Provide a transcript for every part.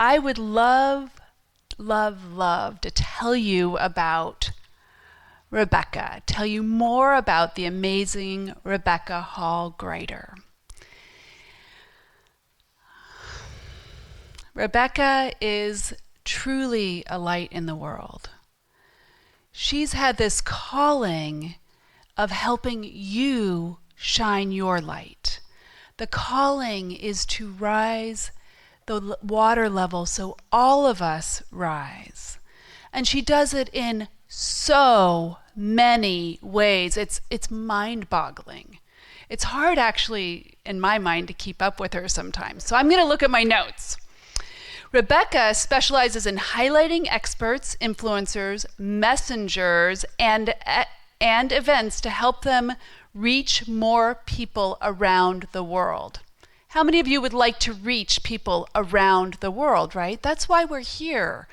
I would love, love, love to tell you about Rebecca, tell you more about the amazing Rebecca Hall Gruyter. Rebecca is truly a light in the world. She's had this calling of helping you shine your light. The calling is to rise the water level so all of us rise. And she does it in so many ways. It's mind-boggling. It's hard actually in my mind to keep up with her sometimes. So I'm going to look at my notes. Rebecca specializes in highlighting experts, influencers, messengers, and events to help them reach more people around the world. How many of you would like to reach people around the world, right? That's why we're here.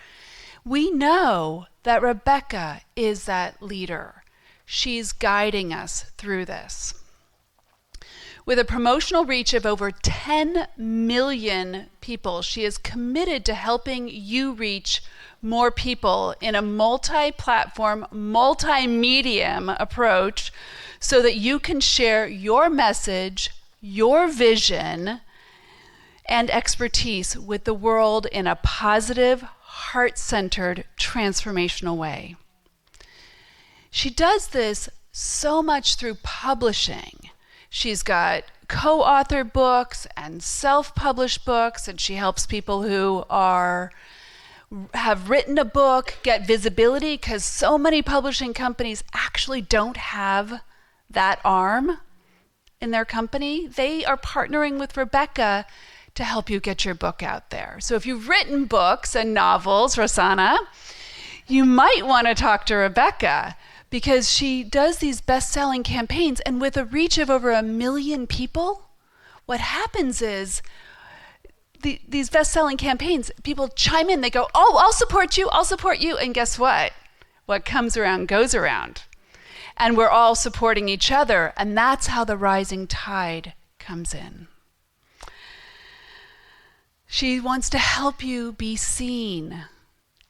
We know that Rebecca is that leader. She's guiding us through this. With a promotional reach of over 10 million people, she is committed to helping you reach more people in a multi-platform, multi-medium approach so that you can share your message, your vision, and expertise with the world in a positive, heart-centered, transformational way. She does this so much through publishing. She's got co-authored books and self-published books, and she helps people who have written a book get visibility because so many publishing companies actually don't have that arm in their company. They are partnering with Rebecca to help you get your book out there. So if you've written books and novels, Rosanna, you might want to talk to Rebecca, because she does these best-selling campaigns, and with a reach of over 1 million people, what happens is these best-selling campaigns, people chime in, they go, oh, I'll support you, and guess what? What comes around goes around. And we're all supporting each other, and that's how the rising tide comes in. She wants to help you be seen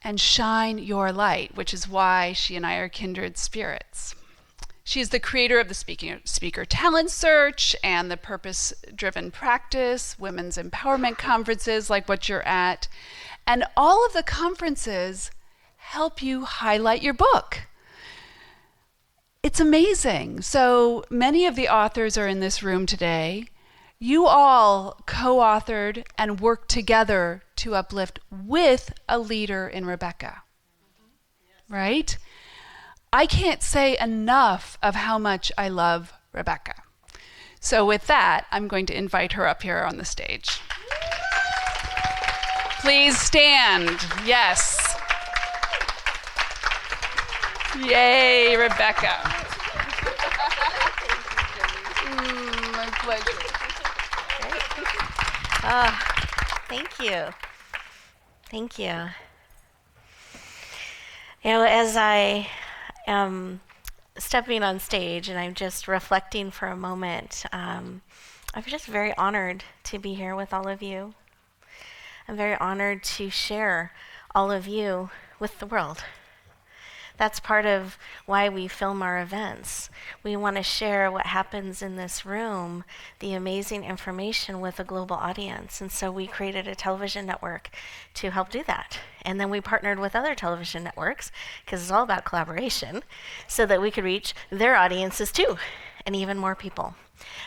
and shine your light, which is why she and I are kindred spirits. She's the creator of the Speaker Talent Search and the Purpose-Driven Practice, women's empowerment conferences like what you're at. And all of the conferences help you highlight your book. It's amazing. So many of the authors are in this room today. You all co-authored and worked together to uplift with a leader in Rebecca, right? I can't say enough of how much I love Rebecca. So with that, I'm going to invite her up here on the stage. Please stand. Yes. Yay, Rebecca. My pleasure. Thank you. Thank you. You know, as I am stepping on stage and I'm just reflecting for a moment, I'm just very honored to be here with all of you. I'm very honored to share all of you with the world. That's part of why we film our events. We want to share what happens in this room, the amazing information with a global audience. And so we created a television network to help do that. And then we partnered with other television networks, because it's all about collaboration, so that we could reach their audiences too, and even more people.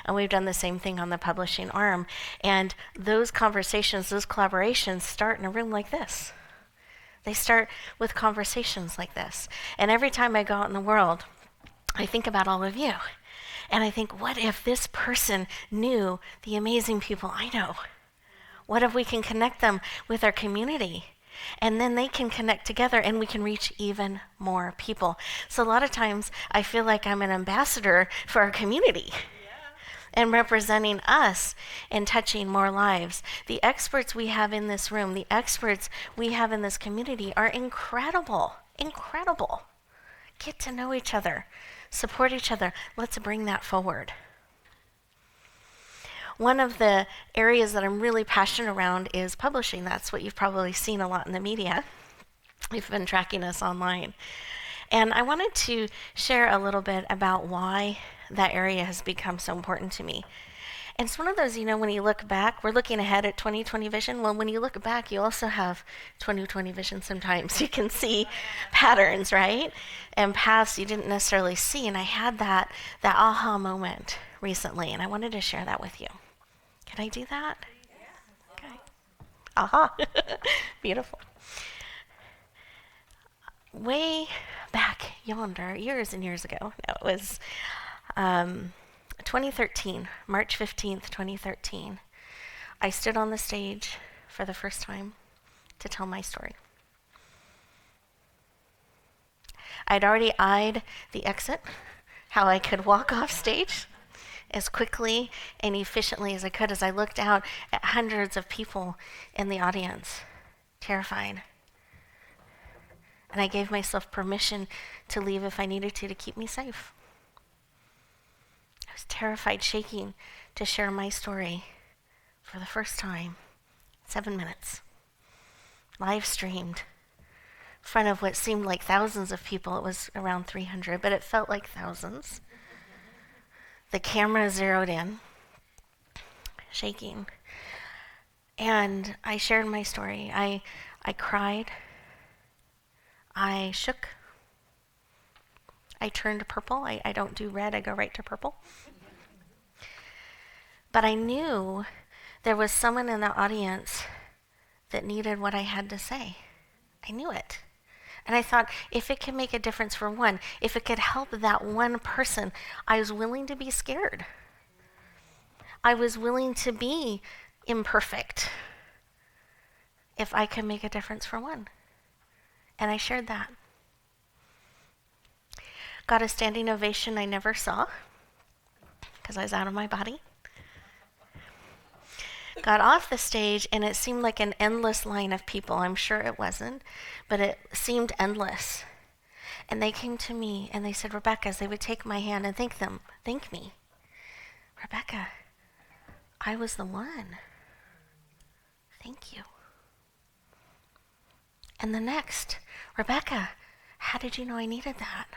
And we've done the same thing on the publishing arm. And those conversations, those collaborations start in a room like this. They start with conversations like this. And every time I go out in the world, I think about all of you. And I think, what if this person knew the amazing people I know? What if we can connect them with our community? And then they can connect together and we can reach even more people. So a lot of times I feel like I'm an ambassador for our community. And representing us and touching more lives. The experts we have in this room, the experts we have in this community are incredible, incredible. Get to know each other, support each other. Let's bring that forward. One of the areas that I'm really passionate around is publishing. That's what you've probably seen a lot in the media. You've been tracking us online. And I wanted to share a little bit about why that area has become so important to me. And it's one of those, when you look back, we're looking ahead at 2020 vision. Well, when you look back, you also have 2020 vision sometimes. You can see patterns, right? And paths you didn't necessarily see. And I had that aha moment recently, and I wanted to share that with you. Can I do that? Okay. Aha. Beautiful. Way back yonder, years and years ago, no, it was 2013, March 15th, 2013. I stood on the stage for the first time to tell my story. I'd already eyed the exit, how I could walk off stage as quickly and efficiently as I could as I looked out at hundreds of people in the audience, terrified. And I gave myself permission to leave if I needed to keep me safe. I was terrified, shaking to share my story for the first time. 7 minutes. Live streamed. In front of what seemed like thousands of people. It was around 300, but it felt like thousands. The camera zeroed in, shaking. And I shared my story. I cried. I shook. I turned purple. I don't do red, I go right to purple. But I knew there was someone in the audience that needed what I had to say. I knew it. And I thought, if it can make a difference for one, if it could help that one person, I was willing to be scared. I was willing to be imperfect if I could make a difference for one. And I shared that. Got a standing ovation I never saw because I was out of my body. Got off the stage and it seemed like an endless line of people. I'm sure it wasn't, but it seemed endless. And they came to me and they said, Rebecca, as they would take my hand and thank me. Rebecca, I was the one. Thank you. And the next, Rebecca, how did you know I needed that?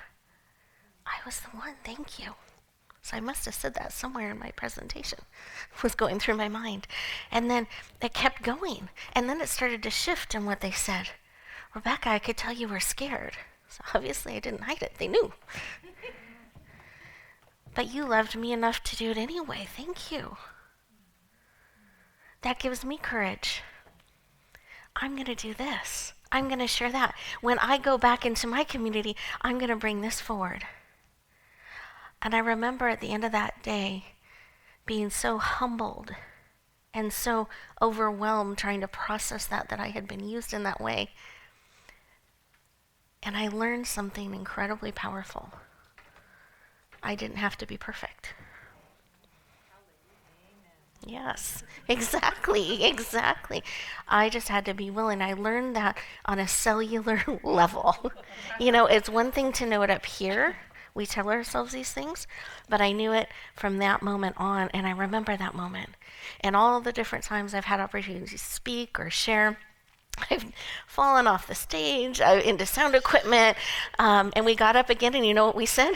I was the one, thank you. So I must have said that somewhere in my presentation. It was going through my mind. And then it kept going. And then it started to shift in what they said. Rebecca, I could tell you were scared. So obviously I didn't hide it. They knew. But you loved me enough to do it anyway. Thank you. That gives me courage. I'm going to do this. I'm going to share that. When I go back into my community, I'm going to bring this forward. And I remember at the end of that day being so humbled and so overwhelmed trying to process that I had been used in that way. And I learned something incredibly powerful. I didn't have to be perfect. Yes, exactly. I just had to be willing. I learned that on a cellular level. It's one thing to know it up here. We tell ourselves these things, but I knew it from that moment on, and I remember that moment. And all the different times I've had opportunities to speak or share, I've fallen off the stage, into sound equipment, and we got up again, and you know what we said?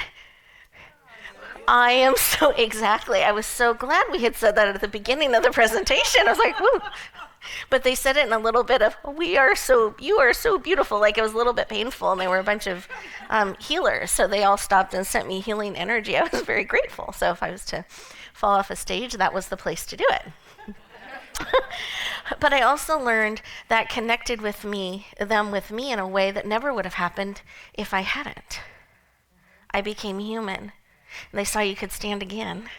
I was so glad we had said that at the beginning of the presentation. I was like, woo. But they said it in a little bit of, you are so beautiful. Like it was a little bit painful, and they were a bunch of healers. So they all stopped and sent me healing energy. I was very grateful. So if I was to fall off a stage, that was the place to do it. But I also learned that connected with them with me in a way that never would have happened if I hadn't. I became human. And they saw you could stand again.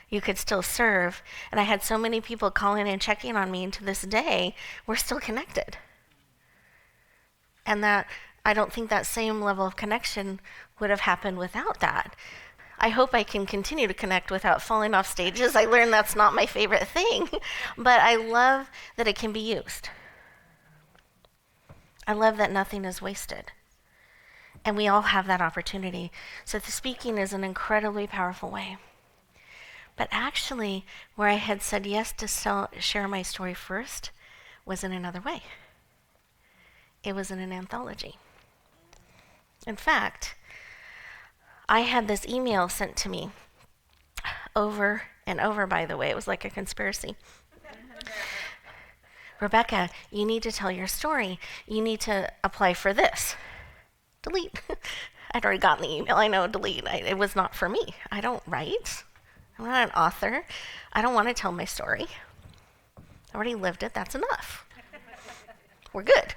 You could still serve. And I had so many people calling and checking on me, and to this day, we're still connected. And that I don't think that same level of connection would have happened without that. I hope I can continue to connect without falling off stages. I learned that's not my favorite thing, but I love that it can be used. I love that nothing is wasted. And we all have that opportunity. So the speaking is an incredibly powerful way. But actually, where I had said yes to share my story first was in another way. It was in an anthology. In fact, I had this email sent to me over and over, by the way. It was like a conspiracy. Rebecca, you need to tell your story. You need to apply for this. Delete. I'd already gotten the email. I know, delete. It was not for me. I don't write. I'm not an author. I don't want to tell my story. I already lived it. That's enough. We're good.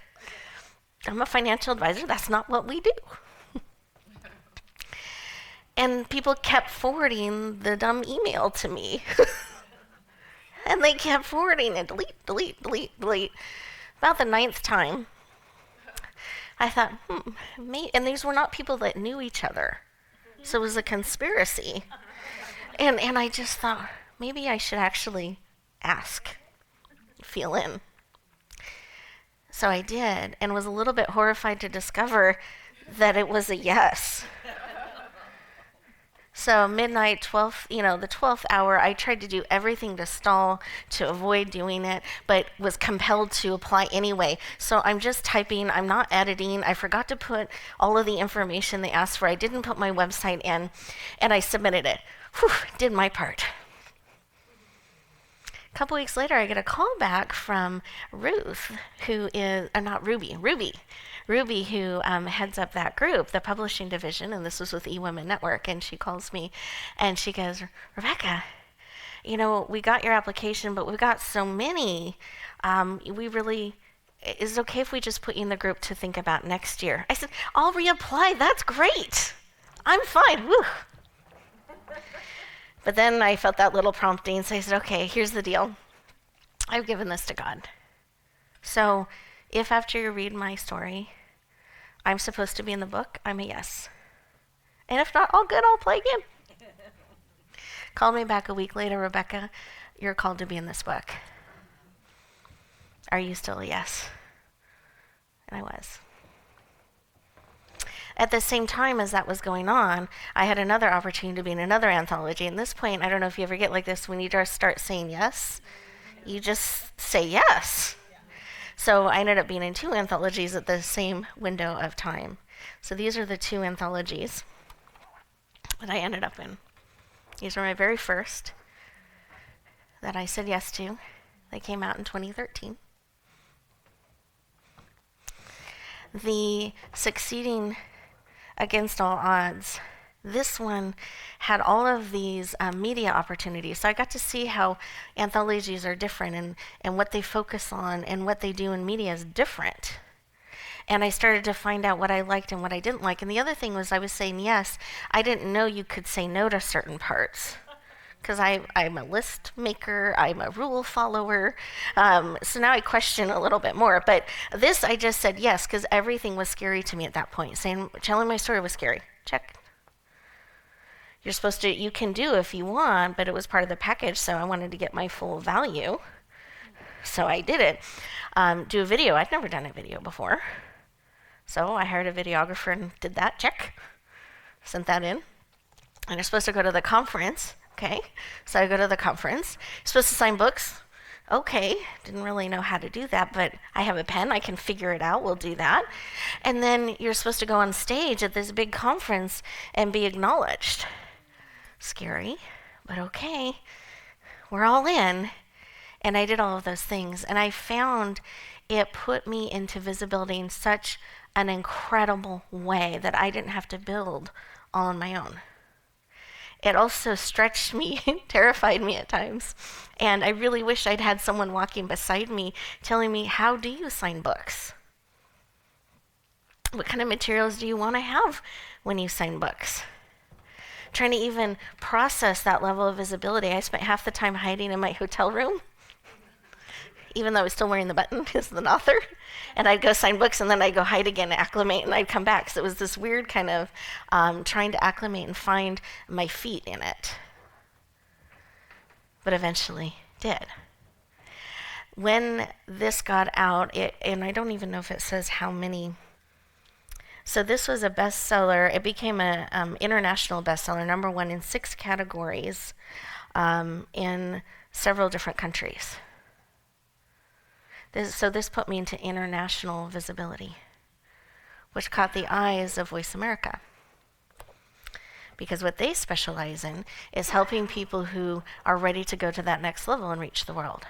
I'm a financial advisor. That's not what we do. And people kept forwarding the dumb email to me. And they kept forwarding it. Delete, delete, delete, delete. About the 9th time, I thought, and these were not people that knew each other. So it was a conspiracy. And I just thought, maybe I should actually ask, feel in. So I did, and was a little bit horrified to discover that it was a yes. So midnight, 12th, the 12th hour, I tried to do everything to stall, to avoid doing it, but was compelled to apply anyway. So I'm just typing, I'm not editing. I forgot to put all of the information they asked for. I didn't put my website in, and I submitted it. Whew, did my part. A couple weeks later, I get a call back from Ruth, who is, not Ruby, Ruby, who heads up that group, the publishing division, and this was with eWomen Network, and she calls me, and she goes, Rebecca, we got your application, but we've got so many. Is it okay if we just put you in the group to think about next year? I said, I'll reapply. That's great. I'm fine. Woo. But then I felt that little prompting, so I said, okay, here's the deal. I've given this to God. So if after you read my story, I'm supposed to be in the book, I'm a yes. And if not, all good, I'll play again. Called me back a week later, Rebecca, you're called to be in this book. Are you still a yes? And I was. At the same time as that was going on, I had another opportunity to be in another anthology. At this point, I don't know if you ever get like this, when you just start saying yes, you just say yes. So I ended up being in 2 anthologies at the same window of time. So these are the 2 anthologies that I ended up in. These were my very first that I said yes to. They came out in 2013. The succeeding Against All Odds, this one had all of these media opportunities. So I got to see how anthologies are different and what they focus on and what they do in media is different. And I started to find out what I liked and what I didn't like. And the other thing was I was saying yes. I didn't know you could say no to certain parts. Because I'm a list maker, I'm a rule follower. So now I question a little bit more. But this, I just said yes, because everything was scary to me at that point. Telling my story was scary. Check. You can do if you want, but it was part of the package, so I wanted to get my full value. So I did it. Do a video. I'd never done a video before. So I hired a videographer and did that. Check. Sent that in. And you're supposed to go to the conference. Okay, so I go to the conference. Supposed to sign books. Okay, didn't really know how to do that, but I have a pen. I can figure it out. We'll do that. And then you're supposed to go on stage at this big conference and be acknowledged. Scary, but okay. We're all in. And I did all of those things. And I found it put me into visibility in such an incredible way that I didn't have to build all on my own. It also stretched me, terrified me at times. And I really wish I'd had someone walking beside me telling me, how do you sign books? What kind of materials do you want to have when you sign books? Trying to even process that level of visibility. I spent half the time hiding in my hotel room, even though I was still wearing the button as an author. And I'd go sign books, and then I'd go hide again, acclimate, and I'd come back. So it was this weird kind of trying to acclimate and find my feet in it. But eventually did. When this got out, and I don't even know if it says how many So this was a bestseller. It became an international bestseller, number one in 6 categories in several different countries. So this put me into international visibility, which caught the eyes of Voice America. Because what they specialize in is helping people who are ready to go to that next level and reach the world.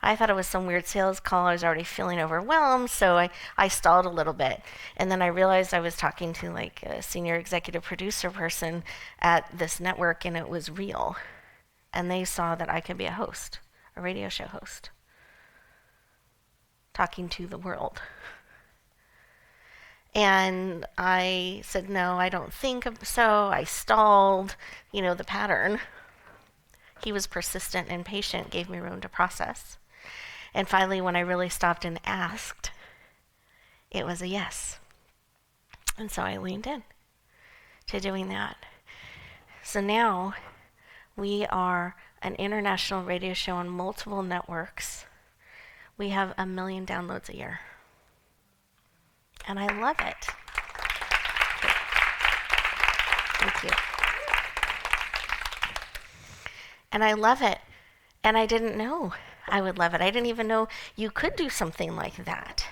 I thought it was some weird sales call. I was already feeling overwhelmed, so I stalled a little bit. And then I realized I was talking to like a senior executive producer person at this network, and it was real. And they saw that I could be a host, a radio show host, talking to the world. And I said, no, I don't think so. I stalled, the pattern. He was persistent and patient, gave me room to process. And finally, when I really stopped and asked, it was a yes. And so I leaned in to doing that. So now we are an international radio show on multiple networks. We have 1 million downloads a year. And I love it. Thank you. And I love it. And I didn't know I would love it. I didn't even know you could do something like that.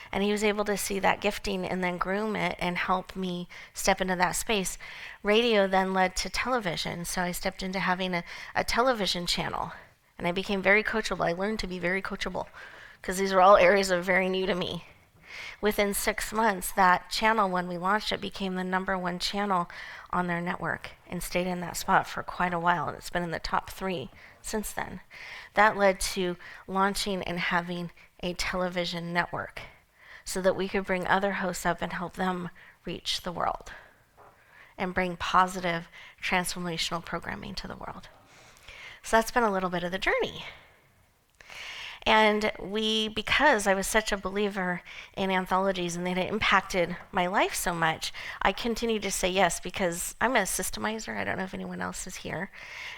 And he was able to see that gifting and then groom it and help me step into that space. Radio then led to television. So I stepped into having a television channel. And I became very coachable. I learned to be very coachable because these are all areas that are very new to me. Within 6 months, that channel, when we launched it, became the number 1 channel on their network and stayed in that spot for quite a while. And it's been in the top 3 since then. That led to launching and having a television network so that we could bring other hosts up and help them reach the world and bring positive transformational programming to the world. So that's been a little bit of the journey. And because I was such a believer in anthologies and they had impacted my life so much, I continued to say yes because I'm a systemizer. I don't know if anyone else is here.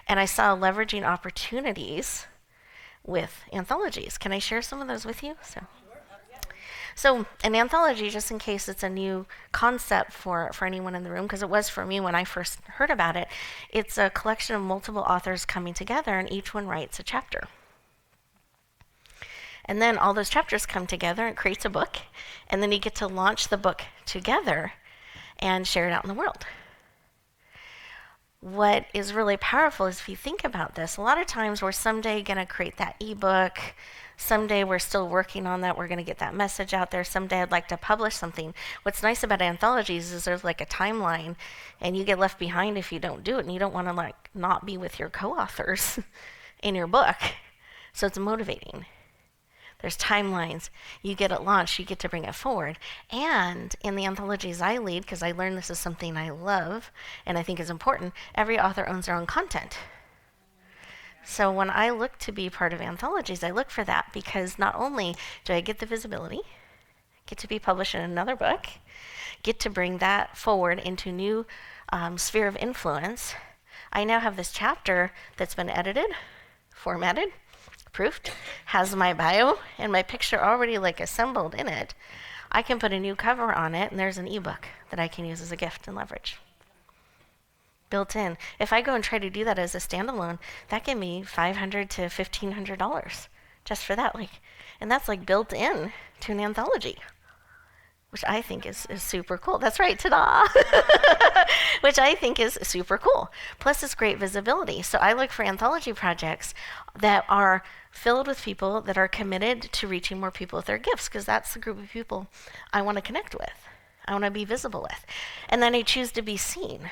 And I saw leveraging opportunities with anthologies. Can I share some of those with you? So an anthology, just in case it's a new concept for anyone in the room, because it was for me when I first heard about it, it's a collection of multiple authors coming together and each one writes a chapter. And then all those chapters come together and creates a book. And then you get to launch the book together and share it out in the world. What is really powerful is if you think about this, a lot of times we're someday going to create that ebook. Someday we're still working on that. We're going to get that message out there. Someday I'd like to publish something. What's nice about anthologies is there's like a timeline and you get left behind if you don't do it. And you don't want to not be with your co-authors in your book. So it's motivating. There's timelines. You get it launched. You get to bring it forward. And in the anthologies I lead, because I learned this is something I love and I think is important, every author owns their own content. So when I look to be part of anthologies, I look for that because not only do I get the visibility, get to be published in another book, get to bring that forward into new sphere of influence, I now have this chapter that's been edited, formatted, proofed, has my bio and my picture already assembled in it. I can put a new cover on it and there's an ebook that I can use as a gift and leverage. Built in. If I go and try to do that as a standalone, that can be $500 to $1,500 just for that. And that's built in to an anthology, which I think is super cool. That's right, ta-da! Which I think is super cool. Plus, it's great visibility. So I look for anthology projects that are filled with people that are committed to reaching more people with their gifts, because that's the group of people I want to connect with. I want to be visible with. And then I choose to be seen.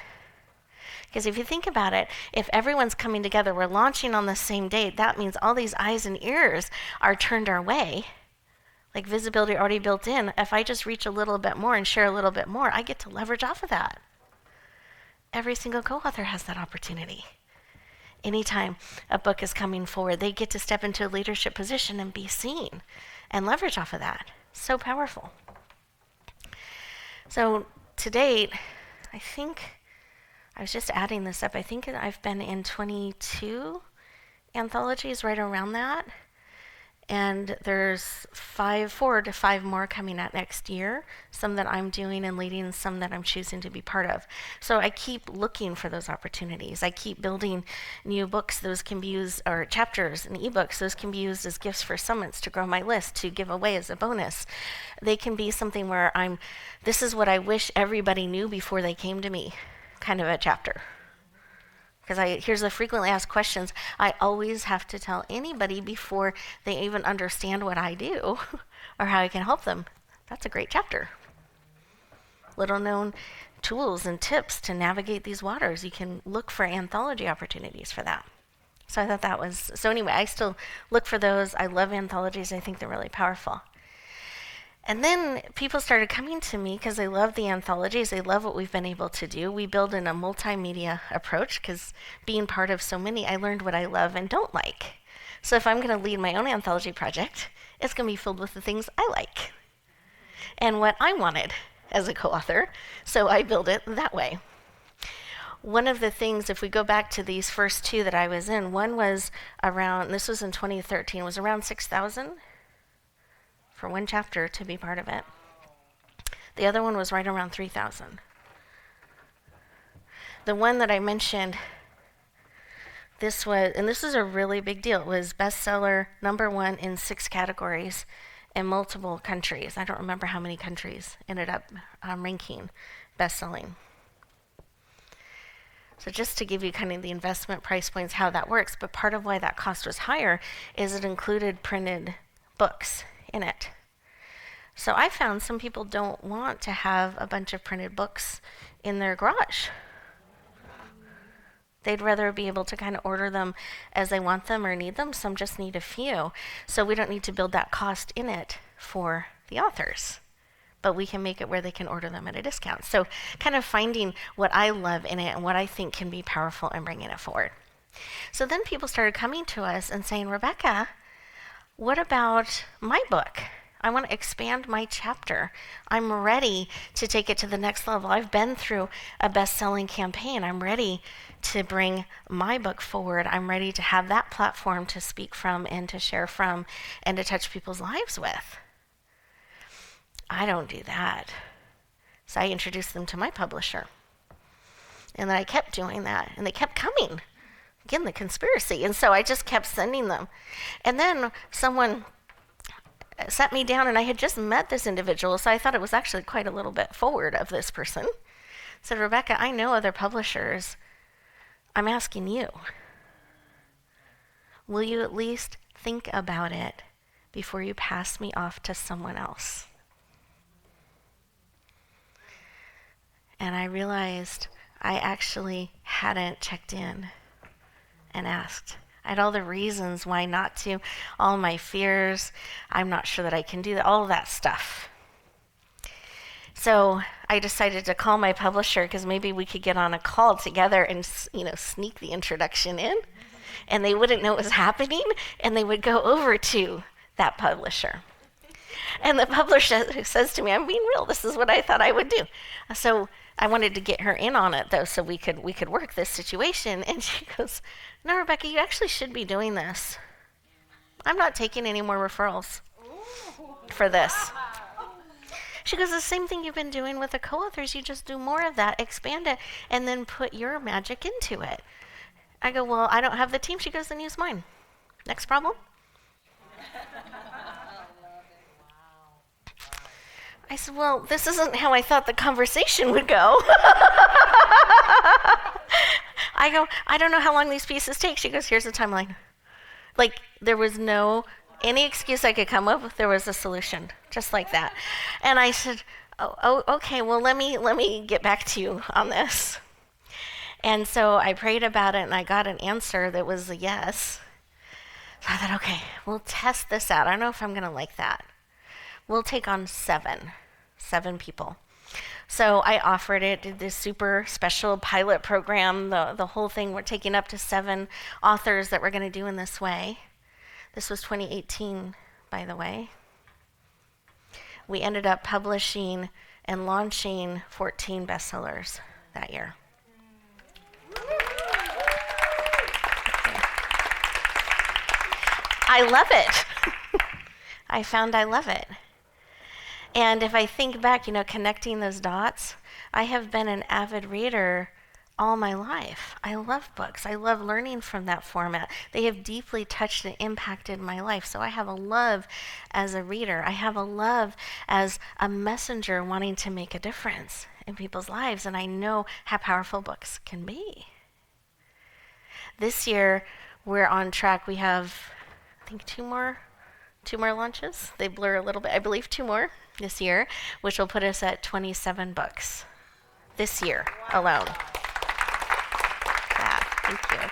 Because if you think about it, if everyone's coming together, we're launching on the same date, that means all these eyes and ears are turned our way. Visibility already built in. If I just reach a little bit more and share a little bit more, I get to leverage off of that. Every single co-author has that opportunity. Anytime a book is coming forward, they get to step into a leadership position and be seen and leverage off of that. So powerful. So to date, I think, I was just adding this up, I think I've been in 22 anthologies, right around that. And there's 4 to 5 more coming out next year, some that I'm doing and leading, some that I'm choosing to be part of. So I keep looking for those opportunities. I keep building new books. Those can be used, or chapters and ebooks. Those can be used as gifts for summits to grow my list, to give away as a bonus. They can be something where this is what I wish everybody knew before they came to me, kind of a chapter. Because here's the frequently asked questions I always have to tell anybody before they even understand what I do or how I can help them. That's a great chapter. Little known tools and tips to navigate these waters. You can look for anthology opportunities for that. So I thought that was, so anyway, I still look for those. I love anthologies. I think they're really powerful. And then people started coming to me because they love the anthologies. They love what we've been able to do. We build in a multimedia approach because being part of so many, I learned what I love and don't like. So if I'm going to lead my own anthology project, it's going to be filled with the things I like and what I wanted as a co-author. So I build it that way. One of the things, if we go back to these first two that I was in, one was around, this was in 2013, was around 6,000 for one chapter to be part of it. The other one was right around 3,000. The one that I mentioned, this is a really big deal. It was bestseller #1 in 6 categories in multiple countries. I don't remember how many countries ended up ranking best-selling. So just to give you kind of the investment price points, how that works, but part of why that cost was higher is it included printed books in it. So I found some people don't want to have a bunch of printed books in their garage. They'd rather be able to kind of order them as they want them or need them. Some just need a few. So we don't need to build that cost in it for the authors, but we can make it where they can order them at a discount. So kind of finding what I love in it and what I think can be powerful and bringing it forward. So then people started coming to us and saying, Rebecca, what about my book? I want to expand my chapter. I'm ready to take it to the next level. I've been through a best-selling campaign. I'm ready to bring my book forward. I'm ready to have that platform to speak from and to share from and to touch people's lives with. I don't do that. So I introduced them to my publisher. And then I kept doing that, and they kept coming. Again, the conspiracy. And so I just kept sending them. And then someone sat me down, and I had just met this individual, so I thought it was actually quite a little bit forward of this person. Said, Rebecca, I know other publishers. I'm asking you. Will you at least think about it before you pass me off to someone else? And I realized I actually hadn't checked in and asked. I had all the reasons why not to, all my fears. I'm not sure that I can do that, all of that stuff. So I decided to call my publisher because maybe we could get on a call together and, sneak the introduction in, and they wouldn't know it was happening, and they would go over to that publisher. And the publisher says to me, I'm being real, this is what I thought I would do. So I wanted to get her in on it, though, so we could work this situation. And she goes, no, Rebecca, you actually should be doing this. I'm not taking any more referrals for this. She goes, the same thing you've been doing with the co-authors. You just do more of that, expand it, and then put your magic into it. I go, well, I don't have the team. She goes, then use mine. Next problem? I said, well, this isn't how I thought the conversation would go. I go, I don't know how long these pieces take. She goes, here's the timeline. Like, there was any excuse I could come up with, there was a solution, just like that. And I said, oh, okay, well, let me get back to you on this. And so I prayed about it, and I got an answer that was a yes. So I thought, okay, we'll test this out. I don't know if I'm going to like that. We'll take on 7 people. So I offered it, did this super special pilot program, the whole thing. We're taking up to 7 authors that we're going to do in this way. This was 2018, by the way. We ended up publishing and launching 14 bestsellers that year. I love it. I found I love it. And if I think back, connecting those dots, I have been an avid reader all my life. I love books. I love learning from that format. They have deeply touched and impacted my life. So I have a love as a reader. I have a love as a messenger wanting to make a difference in people's lives. And I know how powerful books can be. This year, we're on track. We have, I think, two more launches. They blur a little bit. I believe two more this year, which will put us at 27 books this year alone. Yeah, thank you.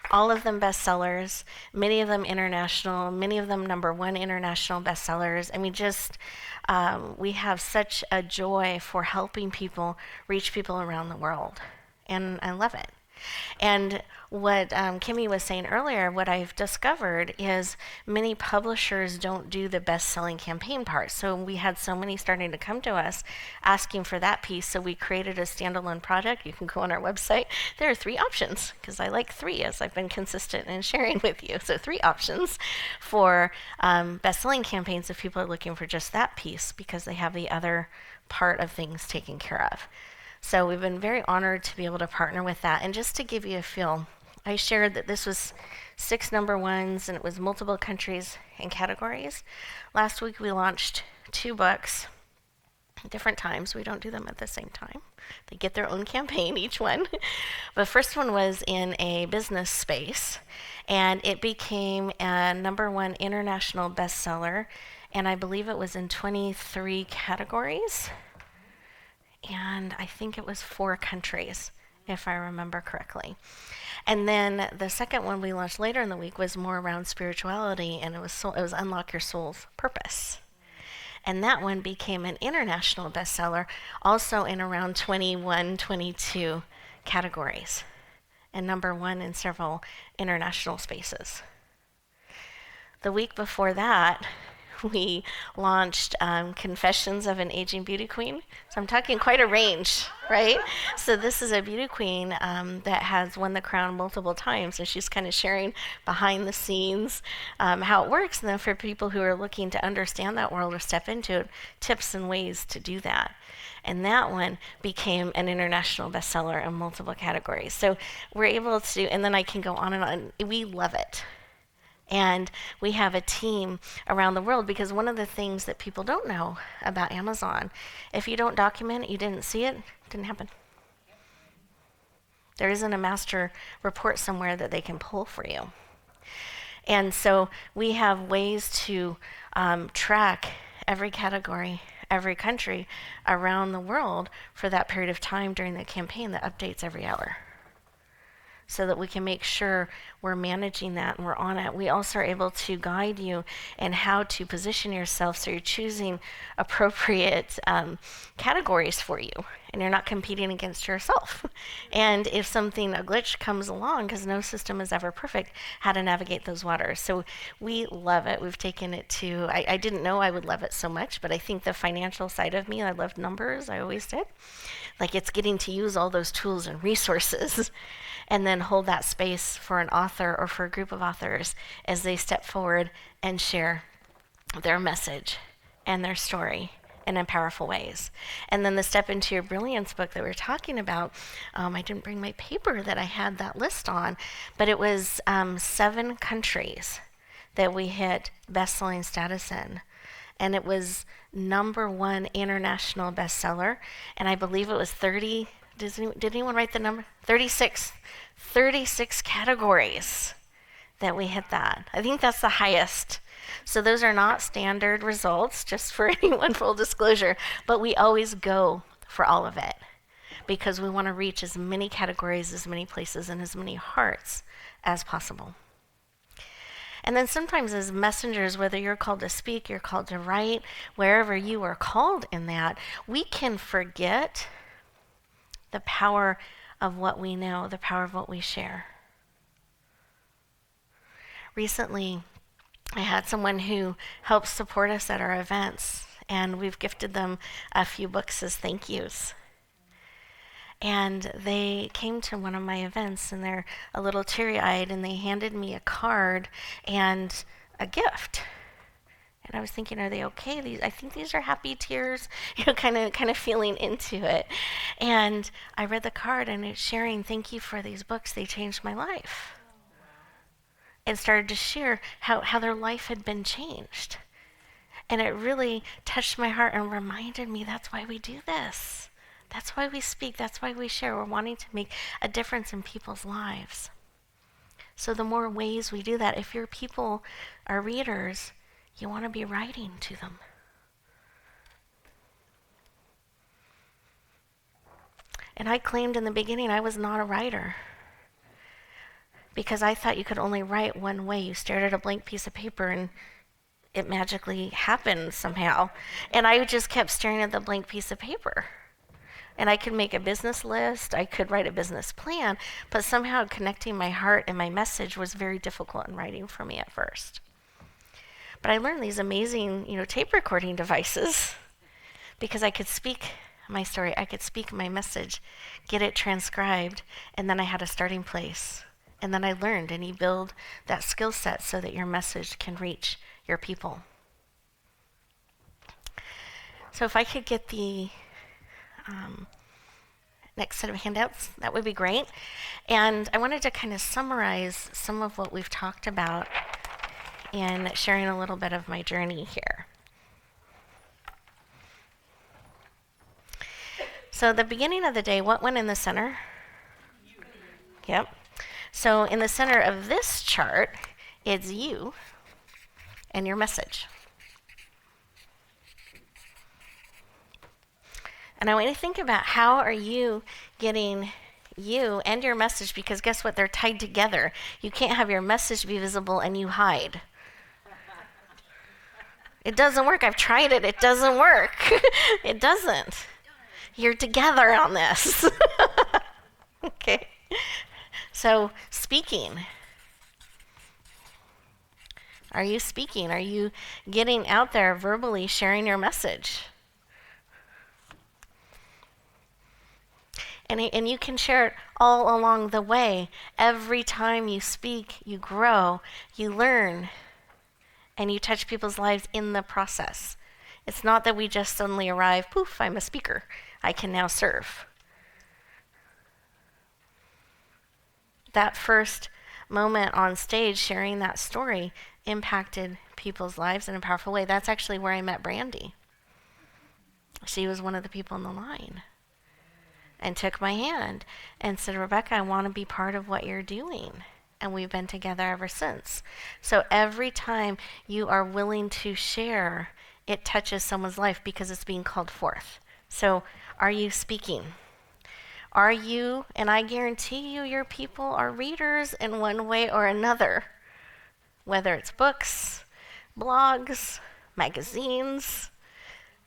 All of them bestsellers, many of them international, many of them #1 international bestsellers. And we have such a joy for helping people reach people around the world. And I love it. And what Kimmy was saying earlier, what I've discovered is many publishers don't do the best-selling campaign part. So we had so many starting to come to us asking for that piece. So we created a standalone product. You can go on our website. There are 3 options, because I like 3, as I've been consistent in sharing with you. So 3 options for best-selling campaigns if people are looking for just that piece, because they have the other part of things taken care of. So we've been very honored to be able to partner with that. And just to give you a feel, I shared that this was 6 #1s and it was multiple countries and categories. Last week we launched 2 books at different times. We don't do them at the same time. They get their own campaign, each one. The first one was in a business space, and it became a #1 international bestseller, and I believe it was in 23 categories. And I think it was 4 countries, if I remember correctly. And then the second one we launched later in the week was more around spirituality, and it was Unlock Your Soul's Purpose. And that one became an international bestseller, also in around 21, 22 categories, and #1 in several international spaces. The week before that, we launched Confessions of an Aging Beauty Queen. So I'm talking quite a range, right? So this is a beauty queen that has won the crown multiple times, and she's kind of sharing behind the scenes how it works, and then for people who are looking to understand that world or step into it, tips and ways to do that. And that one became an international bestseller in multiple categories. So we're able to, and then I can go on and on. We love it. And we have a team around the world, because one of the things that people don't know about Amazon, if you don't document it, you didn't see it, it didn't happen. There isn't a master report somewhere that they can pull for you. And so we have ways to track every category, every country around the world for that period of time during the campaign that updates every hour, so that we can make sure we're managing that and we're on it. We also are able to guide you in how to position yourself, so you're choosing appropriate categories for you, and you're not competing against yourself. And if a glitch comes along, because no system is ever perfect, how to navigate those waters. So we love it. We've taken it to, I didn't know I would love it so much, but I think the financial side of me, I loved numbers, I always did. Like, it's getting to use all those tools and resources and then hold that space for an author or for a group of authors as they step forward and share their message and their story in powerful ways. And then the Step Into Your Brilliance book that we were talking about, I didn't bring my paper that I had that list on, but it was 7 countries that we hit best-selling status in. And it was #1 international bestseller, and I believe it was 30, did anyone write the number? 36 categories that we hit that. I think that's the highest. So those are not standard results, just for anyone, full disclosure, but we always go for all of it, because we want to reach as many categories, as many places, and as many hearts as possible. And then sometimes as messengers, whether you're called to speak, you're called to write, wherever you are called in that, we can forget the power of what we know, the power of what we share. Recently, I had someone who helps support us at our events, and we've gifted them a few books as thank yous. And they came to one of my events, and they're a little teary-eyed, and they handed me a card and a gift. And I was thinking, are they okay? I think these are happy tears, kind of feeling into it. And I read the card and it's sharing, thank you for these books. They changed my life. And started to share how their life had been changed. And it really touched my heart and reminded me that's why we do this. That's why we speak. That's why we share. We're wanting to make a difference in people's lives. So the more ways we do that, if your people are readers, you want to be writing to them. And I claimed in the beginning I was not a writer because I thought you could only write one way. You stared at a blank piece of paper and it magically happened somehow. And I just kept staring at the blank piece of paper. And I could make a business list, I could write a business plan, but somehow connecting my heart and my message was very difficult in writing for me at first. But I learned these amazing, tape recording devices because I could speak my story, I could speak my message, get it transcribed, and then I had a starting place. And then I learned, and you build that skill set so that your message can reach your people. So if I could get the next set of handouts, that would be great. And I wanted to kind of summarize some of what we've talked about in sharing a little bit of my journey here. So at the beginning of the day, what went in the center? Yep. So in the center of this chart, it's you and your message. And I want you to think about how are you getting you and your message, because guess what? They're tied together. You can't have your message be visible and you hide. It doesn't work. I've tried it. It doesn't work. It doesn't. You're together on this. Okay. So speaking. Are you speaking? Are you getting out there verbally sharing your message? And you can share it all along the way. Every time you speak, you grow, you learn, and you touch people's lives in the process. It's not that we just suddenly arrive, poof, I'm a speaker. I can now serve. That first moment on stage sharing that story impacted people's lives in a powerful way. That's actually where I met Brandy. She was one of the people in the line and took my hand and said, Rebecca, I want to be part of what you're doing. And we've been together ever since. So every time you are willing to share, it touches someone's life because it's being called forth. So are you speaking? Are you, and I guarantee you your people are readers in one way or another, whether it's books, blogs, magazines,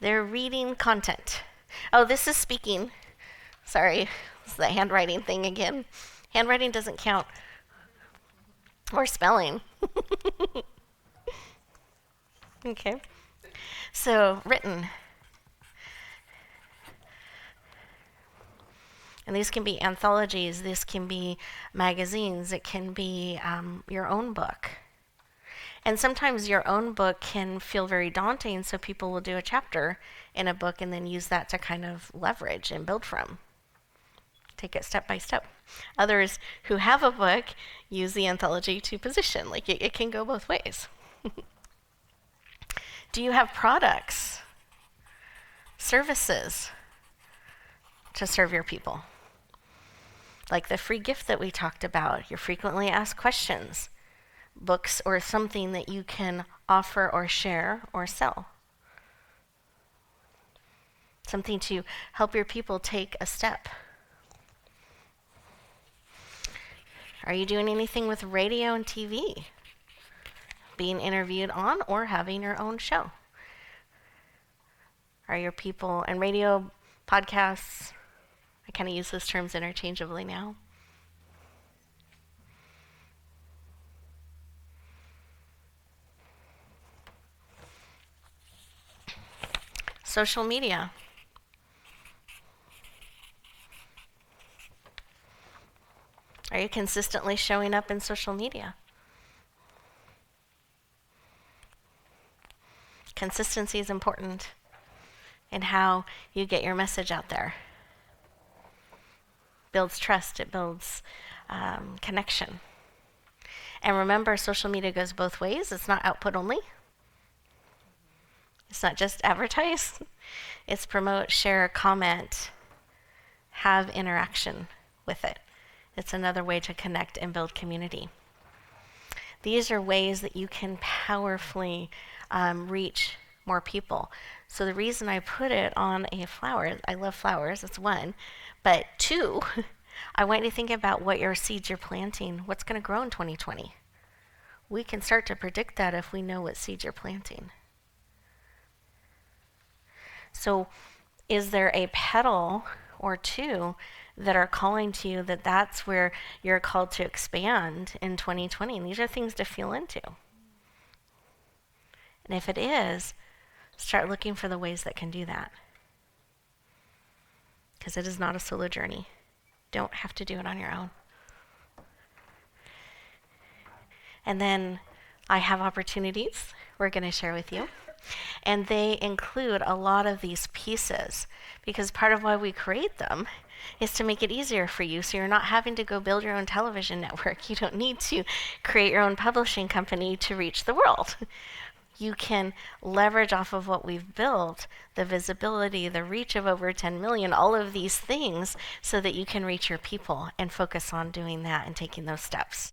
they're reading content. Oh, this is speaking. Sorry, it's the handwriting thing again. Handwriting doesn't count. Or spelling. Okay. So, written. And these can be anthologies, this can be magazines, it can be your own book. And sometimes your own book can feel very daunting, so people will do a chapter in a book and then use that to kind of leverage and build from. Take it step by step. Others who have a book use the anthology to position. Like it can go both ways. Do you have products, services to serve your people? Like the free gift that we talked about, your frequently asked questions, books or something that you can offer or share or sell. Something to help your people take a step. Are you doing anything with radio and TV? Being interviewed on or having your own show? Are your people, and radio, podcasts, I kind of use those terms interchangeably now. Social media. Are you consistently showing up in social media? Consistency is important in how you get your message out there. Builds trust, it builds connection. And remember, social media goes both ways. It's not output only. It's not just advertise. It's promote, share, comment, have interaction with it. It's another way to connect and build community. These are ways that you can powerfully reach more people. So the reason I put it on a flower, I love flowers, that's one. But two, I want you to think about what your seeds you're planting, what's going to grow in 2020. We can start to predict that if we know what seeds you're planting. So is there a petal or two that are calling to you that that's where you're called to expand in 2020? And these are things to feel into. And if it is, start looking for the ways that can do that. Because it is not a solo journey. Don't have to do it on your own. And then I have opportunities we're going to share with you. And they include a lot of these pieces, because part of why we create them is to make it easier for you, so you're not having to go build your own television network. You don't need to create your own publishing company to reach the world. You can leverage off of what we've built, the visibility, the reach of over 10 million, all of these things, so that you can reach your people and focus on doing that and taking those steps.